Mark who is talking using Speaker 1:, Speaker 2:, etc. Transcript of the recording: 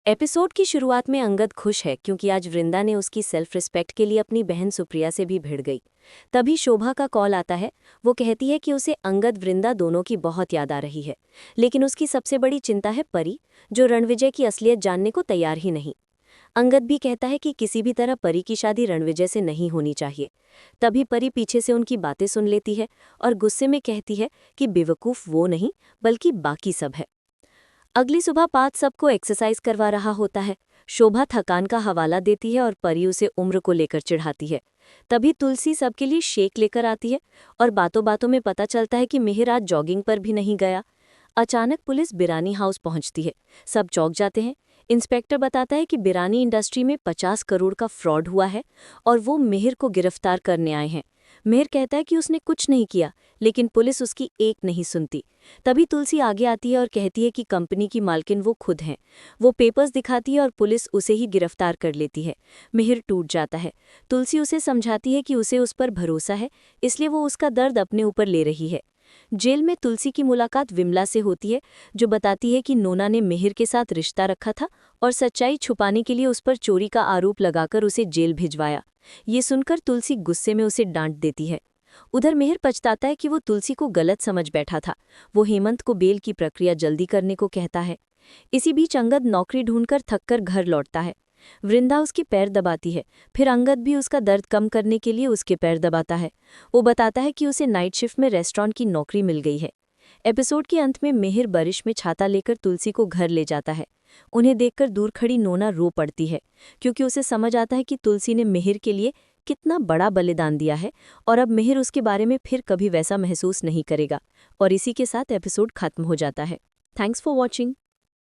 Speaker 1: Episode की शुरुआत में अंगद खुश है क्योंकि आज वृंदा ने उसकी सेल्फ रिस्पेक्ट के लिए अपनी बहन सुप्रिया से भी भिड़ गई। तभी शोभा का कॉल आता है। वो कहती है कि उसे अंगद वृंदा दोनों की बहुत याद आ रही है, लेकिन उसकी सबसे बड़ी चिंता है परी, जो रणविजय की असलियत जानने को तैयार ही नहीं। अंगद भी कहता है कि किसी भी तरह परी की शादी रणविजय से नहीं होनी चाहिए। तभी परी पीछे से उनकी बातें सुन लेती है और गुस्से में कहती है कि बेवकूफ़ वो नहीं बल्कि बाकी सब है। अगली सुबह पाँच सबको एक्सरसाइज करवा रहा होता है। शोभा थकान का हवाला देती है और परी उसे उम्र को लेकर चिढ़ाती है। तभी तुलसी सबके लिए शेक लेकर आती है और बातों बातों में पता चलता है कि मिहिर आज जॉगिंग पर भी नहीं गया। अचानक पुलिस बिरानी हाउस पहुंचती है। सब चौंक जाते हैं। इंस्पेक्टर बताता है कि बिरानी इंडस्ट्री में 50 करोड़ का फ्रॉड हुआ है और वो मिहिर को गिरफ्तार करने आए हैं। मिहिर कहता है कि उसने कुछ नहीं किया, लेकिन पुलिस उसकी एक नहीं सुनती। तभी तुलसी आगे आती है और कहती है कि कंपनी की मालकिन वो खुद हैं। वो पेपर्स दिखाती है और पुलिस उसे ही गिरफ्तार कर लेती है। मिहिर टूट जाता है। तुलसी उसे समझाती है कि उसे उस पर भरोसा है, इसलिए वो उसका दर्द अपने ऊपर ले रही है। जेल में तुलसी की मुलाकात विमला से होती है, जो बताती है कि नोना ने मिहिर के साथ रिश्ता रखा था और सच्चाई छुपाने के लिए उस पर चोरी का आरोप लगाकर उसे जेल भिजवाया। ये सुनकर तुलसी गुस्से में उसे डांट देती है। उधर मिहिर पछताता है कि वो तुलसी को गलत समझ बैठा था। वो हेमंत को बेल की प्रक्रिया जल्दी करने को कहता है। इसी बीच अंगद नौकरी ढूंढकर थककर घर लौटता है। वृंदा उसके पैर दबाती है। फिर अंगद भी उसका दर्द कम करने के लिए उसके पैर दबाता है। वो बताता है कि उसे नाइट शिफ्ट में रेस्टोरेंट की नौकरी मिल गई है। एपिसोड के अंत में मिहिर बारिश में छाता लेकर तुलसी को घर ले जाता है। उन्हें देखकर दूर खड़ी नोना रो पड़ती है, क्योंकि उसे समझ आता है कि तुलसी ने मिहिर के लिए कितना बड़ा बलिदान दिया है और अब मिहिर उसके बारे में फिर कभी वैसा महसूस नहीं करेगा। और इसी के साथ एपिसोड खत्म हो जाता है। Thanks for watching.